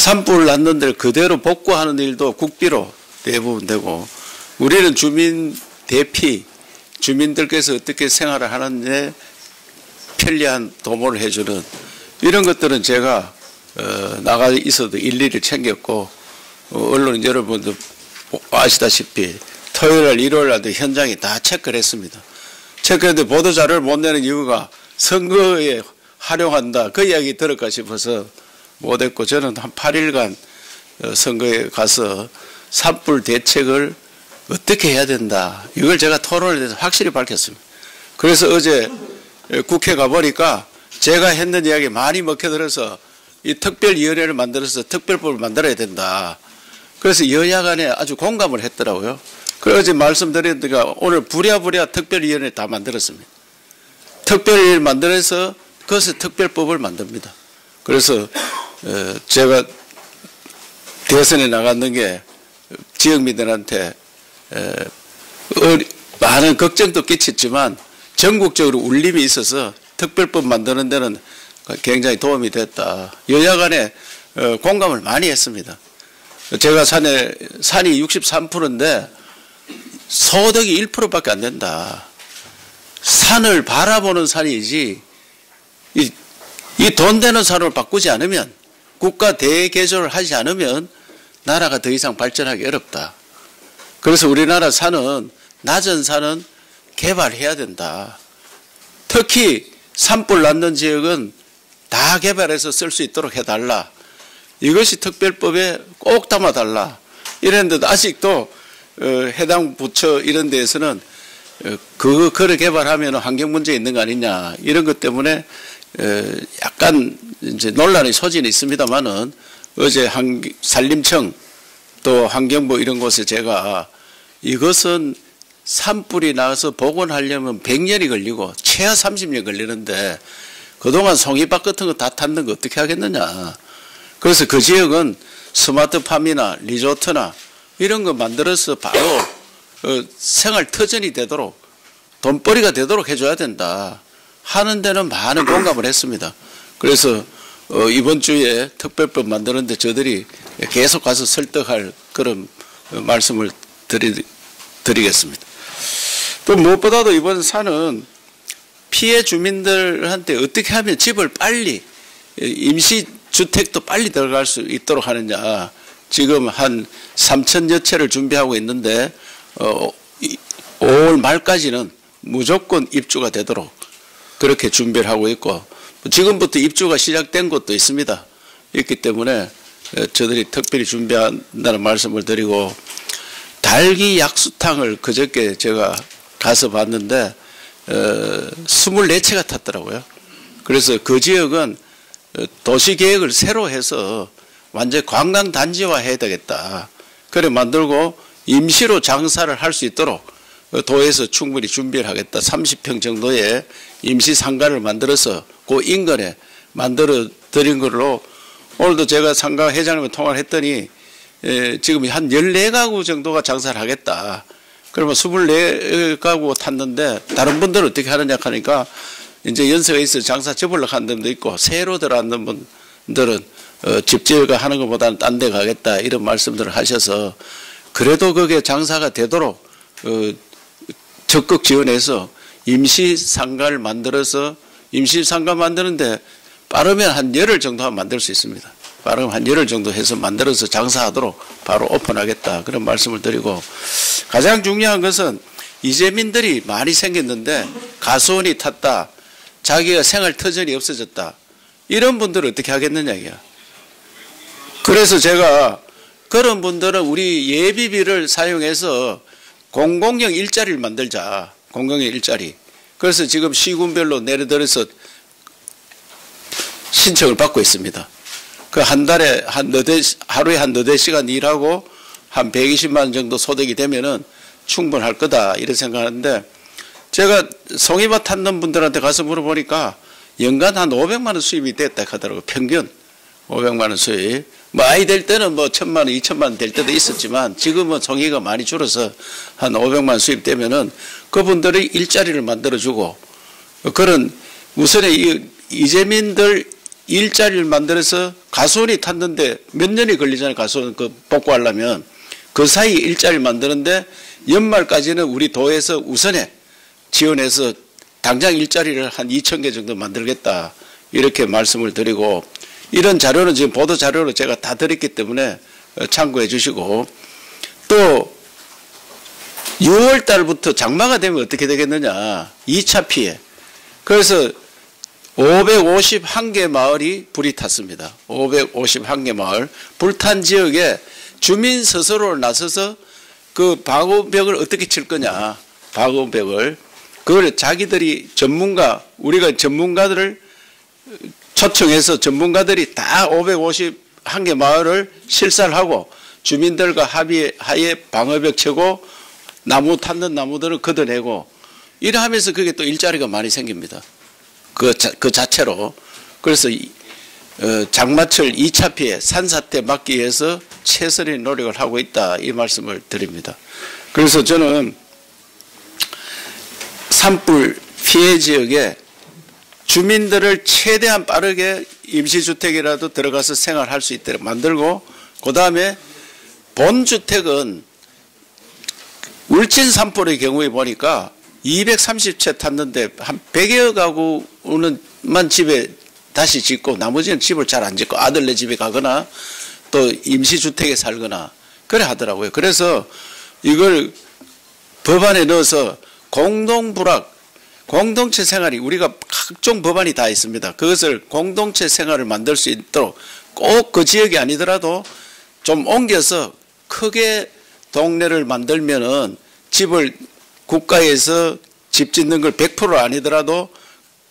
산불 났는 데를 그대로 복구하는 일도 국비로 대부분 되고, 우리는 주민 대피, 주민들께서 어떻게 생활을 하는데 편리한 도모를 해주는 이런 것들은 제가 나가 있어도 일일이 챙겼고, 언론 여러분도 아시다시피 토요일, 일요일 날도 현장에 다 체크를 했습니다. 체크했는데 보도자료를 못 내는 이유가 선거에 활용한다 그 이야기 들을까 싶어서 못했고, 저는 한 8일간 선거에 가서 산불 대책을 어떻게 해야 된다 이걸 제가 토론에 대해서 확실히 밝혔습니다. 그래서 어제 국회 가보니까 제가 했는 이야기 많이 먹혀들어서 이 특별위원회를 만들어서 특별법을 만들어야 된다. 그래서 여야 간에 아주 공감을 했더라고요. 그래서 어제 말씀드렸으니까 오늘 부랴부랴 특별위원회 다 만들었습니다. 특별위를 만들어서 그것을 특별법을 만듭니다. 그래서 제가 대선에 나갔는 게 지역민들한테 많은 걱정도 끼쳤지만 전국적으로 울림이 있어서 특별법 만드는 데는 굉장히 도움이 됐다. 여야 간에 공감을 많이 했습니다. 제가 산이 63%인데 소득이 1%밖에 안 된다. 산을 바라보는 산이지 이 돈 되는 산으로 바꾸지 않으면, 국가 대개조를 하지 않으면 나라가 더 이상 발전하기 어렵다. 그래서 우리나라 산은, 낮은 산은 개발해야 된다. 특히 산불 났는 지역은 다 개발해서 쓸 수 있도록 해달라. 이것이 특별법에 꼭 담아달라. 이랬는데 아직도 해당 부처 이런 데에서는 그거를 개발하면 환경 문제 있는 거 아니냐 이런 것 때문에 약간 이제 논란의 소진이 있습니다만은, 어제 산림청 또 환경부 이런 곳에 제가 이것은 산불이 나서 복원하려면 100년이 걸리고 최하 30년 걸리는데 그동안 송이밭 같은 거 다 탔는 거 어떻게 하겠느냐. 그래서 그 지역은 스마트팜이나 리조트나 이런 거 만들어서 바로 생활 터전이 되도록, 돈벌이가 되도록 해줘야 된다 하는 데는 많은 공감을 했습니다. 그래서 이번 주에 특별법 만드는데 저들이 계속 가서 설득할 그런 말씀을 드리겠습니다. 또 무엇보다도 이번 산은 피해 주민들한테 어떻게 하면 집을 빨리, 임시주택도 빨리 들어갈 수 있도록 하느냐. 지금 한 3,000여 채를 준비하고 있는데 5월 말까지는 무조건 입주가 되도록 그렇게 준비를 하고 있고, 지금부터 입주가 시작된 곳도 있습니다. 있기 때문에 저들이 특별히 준비한다는 말씀을 드리고, 달기 약수탕을 그저께 제가 가서 봤는데 24채가 탔더라고요. 그래서 그 지역은 도시계획을 새로 해서 완전 관광단지화 해야 되겠다. 그래 만들고 임시로 장사를 할 수 있도록 도에서 충분히 준비를 하겠다. 30평 정도의 임시 상가를 만들어서 그 인근에 만들어 드린 걸로, 오늘도 제가 상가 회장님과 통화를 했더니 지금 한 14가구 정도가 장사를 하겠다. 그러면 24가구 탔는데 다른 분들은 어떻게 하느냐 하니까 이제 연세가 있어서 장사 접으려고 하는 분도 있고, 새로 들어왔는 분들은 집 지어가 하는 것보다는 딴 데 가겠다 이런 말씀들을 하셔서, 그래도 그게 장사가 되도록 적극 지원해서 임시상가를 만들어서, 임시상가 만드는데 빠르면 한 열흘 정도 하면 만들 수 있습니다. 빠르면 한 열흘 정도 해서 만들어서 장사하도록 바로 오픈하겠다 그런 말씀을 드리고, 가장 중요한 것은 이재민들이 많이 생겼는데 가수원이 탔다, 자기가 생활 터전이 없어졌다, 이런 분들은 어떻게 하겠느냐 이야. 그래서 제가 그런 분들은 우리 예비비를 사용해서 공공용 일자리를 만들자. 공공용 일자리. 그래서 지금 시군별로 내려들어서 신청을 받고 있습니다. 그 한 달에 하루에 한 4시간 일하고 한 120만 원 정도 소득이 되면은 충분할 거다 이렇게 생각하는데, 제가 송이밭 탔는 분들한테 가서 물어보니까 연간 한 500만 원 수입이 됐다 하더라고요. 평균 500만 원 수입. 많이 될 때는 뭐 1,000만 원, 2,000만 원 될 때도 있었지만 지금은 송이가 많이 줄어서 한 500만 원 수입되면은 그분들이 일자리를 만들어주고, 그런 우선에 이재민들 일자리를 만들어서 가수원이 탔는데 몇 년이 걸리잖아요. 가수원 그 복구하려면. 그 사이 일자리를 만드는데 연말까지는 우리 도에서 우선에 지원해서 당장 일자리를 한 2,000개 정도 만들겠다. 이렇게 말씀을 드리고, 이런 자료는 지금 보도 자료로 제가 다 드렸기 때문에 참고해 주시고, 또 6월 달부터 장마가 되면 어떻게 되겠느냐. 2차 피해. 그래서 551개 마을이 불이 탔습니다. 551개 마을. 불탄 지역에 주민 스스로 나서서 그 방호벽을 어떻게 칠 거냐. 방호벽을. 그걸 자기들이 전문가, 우리가 전문가들을 초청해서 전문가들이 다 551개 마을을 실사하고 주민들과 합의하에 방어벽 치고 나무 탔는 나무들을 걷어내고 이러하면서 그게 또 일자리가 많이 생깁니다. 그 자체로. 그래서 장마철 2차 피해 산사태 막기 위해서 최선의 노력을 하고 있다. 이 말씀을 드립니다. 그래서 저는 산불 피해 지역에 주민들을 최대한 빠르게 임시주택이라도 들어가서 생활할 수 있도록 만들고, 그 다음에 본주택은 울진 산불의 경우에 보니까 230채 탔는데 한 100여 가구는만 집에 다시 짓고 나머지는 집을 잘 안 짓고 아들네 집에 가거나 또 임시주택에 살거나 그래 하더라고요. 그래서 이걸 법안에 넣어서 공동부락, 공동체 생활이, 우리가 각종 법안이 다 있습니다. 그것을 공동체 생활을 만들 수 있도록 꼭 그 지역이 아니더라도 좀 옮겨서 크게 동네를 만들면은 집을 국가에서 집 짓는 걸 100% 아니더라도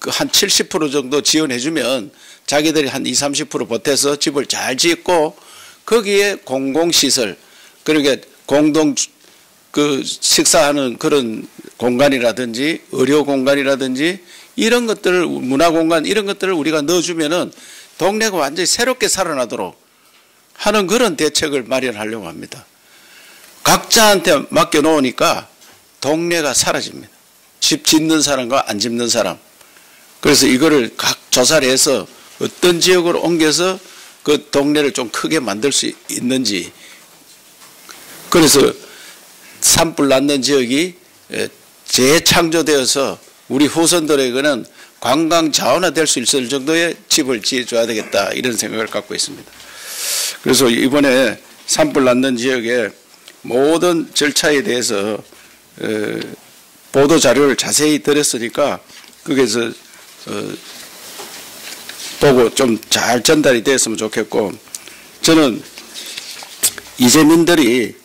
한 70% 정도 지원해 주면 자기들이 한 20, 30% 보태서 집을 잘 짓고 거기에 공공시설, 그러니까 공동 그 식사하는 그런 공간이라든지 의료 공간이라든지 이런 것들을, 문화 공간 이런 것들을 우리가 넣어주면은 동네가 완전히 새롭게 살아나도록 하는 그런 대책을 마련하려고 합니다. 각자한테 맡겨놓으니까 동네가 사라집니다. 집 짓는 사람과 안 짓는 사람. 그래서 이거를 각 조사를 해서 어떤 지역으로 옮겨서 그 동네를 좀 크게 만들 수 있는지. 그래서 산불 났는 지역이 재창조되어서 우리 후손들에게는 관광 자원화될 수 있을 정도의 집을 지어줘야 되겠다, 이런 생각을 갖고 있습니다. 그래서 이번에 산불 났는 지역의 모든 절차에 대해서 보도 자료를 자세히 드렸으니까 거기에서 보고 좀 잘 전달이 됐으면 좋겠고, 저는 이재민들이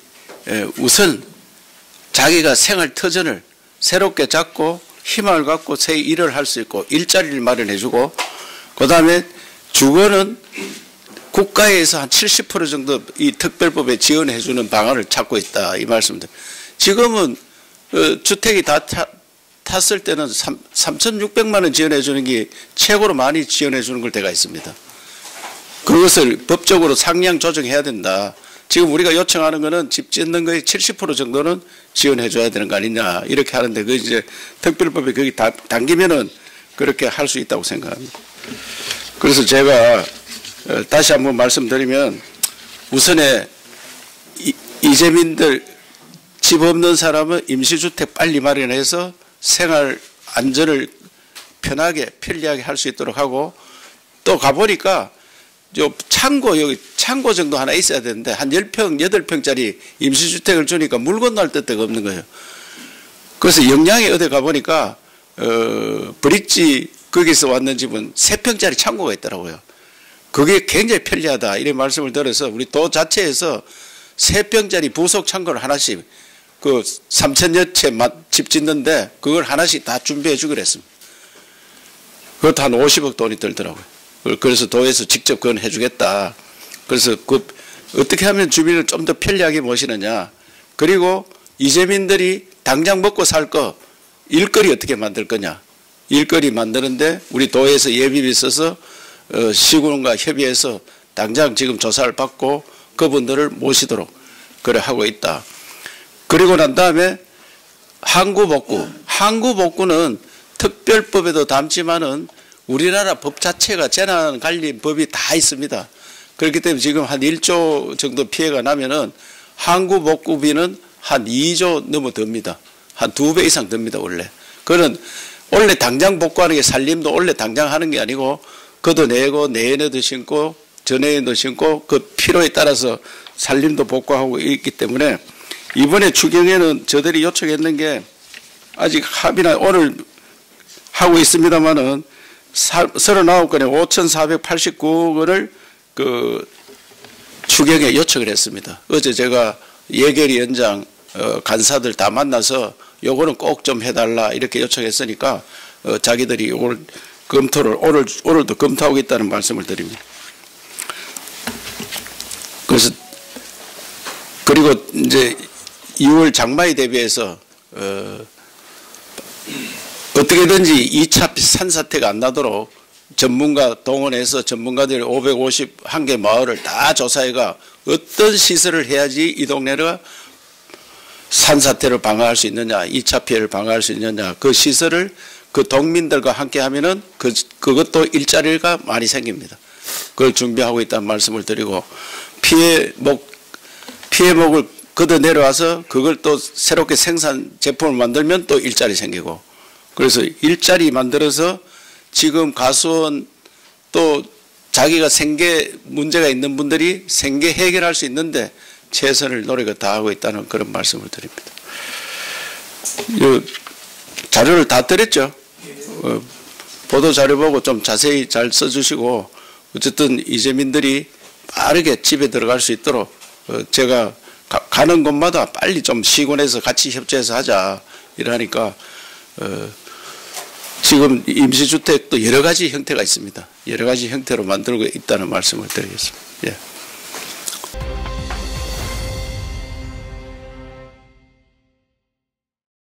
우선 자기가 생활 터전을 새롭게 잡고 희망을 갖고 새 일을 할 수 있고 일자리를 마련해 주고, 그 다음에 주거는 국가에서 한 70% 정도 이 특별법에 지원해 주는 방안을 찾고 있다, 이 말씀입니다. 지금은 주택이 다 탔을 때는 3,600만 원 지원해 주는 게 최고로 많이 지원해 주는 걸 때가 있습니다. 그것을 법적으로 상향 조정해야 된다. 지금 우리가 요청하는 거는 집 짓는 거의 70% 정도는 지원해 줘야 되는 거 아니냐, 이렇게 하는데, 그 이제 특별법에 거기 당기면은 그렇게 할 수 있다고 생각합니다. 그래서 제가 다시 한번 말씀드리면, 우선에 이재민들 집 없는 사람은 임시주택 빨리 마련해서 생활 안전을 편하게 편리하게 할 수 있도록 하고, 또 가보니까 창고, 여기 창고 정도 하나 있어야 되는데 한 10평, 8평짜리 임시주택을 주니까 물 건너갈 데가 없는 거예요. 그래서 영양에 어디 가보니까 브릿지 거기서 왔는 집은 3평짜리 창고가 있더라고요. 그게 굉장히 편리하다, 이런 말씀을 들어서 우리 도 자체에서 3평짜리 부속 창고를 하나씩 그 3,000여 채 집 짓는데 그걸 하나씩 다 준비해 주기로 했습니다. 그것도 한 50억 돈이 들더라고요. 그래서 도에서 직접 그건 해주겠다. 그래서 그 어떻게 하면 주민을 좀 더 편리하게 모시느냐. 그리고 이재민들이 당장 먹고 살 거 일거리 어떻게 만들 거냐. 일거리 만드는데 우리 도에서 예비비 써서 시군과 협의해서 당장 지금 조사를 받고 그분들을 모시도록 그래 하고 있다. 그리고 난 다음에 항구복구. 항구복구는 특별법에도 담지만은 우리나라 법 자체가 재난관리법이 다 있습니다. 그렇기 때문에 지금 한 1조 정도 피해가 나면은 항구 복구비는 한 2조 넘어 듭니다. 한 2배 이상 듭니다, 원래. 그는 원래 당장 복구하는 게 산림도 원래 당장 하는 게 아니고 걷어내고 내년에도 심고 전해에도 심고 그 필요에 따라서 산림도 복구하고 있기 때문에 이번에 추경에는 저들이 요청했는 게 아직 합의나 오늘 하고 있습니다만은 39건에 5,489억 원을 그 추경에 요청을 했습니다. 어제 제가 예결위원장 간사들 다 만나서 요거는 꼭 좀 해달라 이렇게 요청했으니까 자기들이 오늘 검토를 오늘도 검토하고 있다는 말씀을 드립니다. 그래서 그리고 이제 2월 장마에 대비해서 어떻게든지 2차 산사태가 안 나도록 전문가 동원해서 전문가들이 551개 마을을 다 조사해가 어떤 시설을 해야지 이 동네가 산사태를 방어할 수 있느냐, 2차 피해를 방어할 수 있느냐, 그 시설을 그 동민들과 함께 하면은 그것도 일자리가 많이 생깁니다. 그걸 준비하고 있다는 말씀을 드리고 피해목을 걷어 내려와서 그걸 또 새롭게 생산 제품을 만들면 또 일자리 생기고 그래서 일자리 만들어서 지금 가수원 또 자기가 생계 문제가 있는 분들이 생계 해결할 수 있는데 최선을 노력을 다하고 있다는 그런 말씀을 드립니다. 자료를 다 드렸죠. 보도 자료 보고 좀 자세히 잘 써주시고 어쨌든 이재민들이 빠르게 집에 들어갈 수 있도록 제가 가는 곳마다 빨리 좀 시군해서 같이 협조해서 하자 이러니까 지금 임시주택도 여러 가지 형태가 있습니다. 여러 가지 형태로 만들고 있다는 말씀을 드리겠습니다. 예.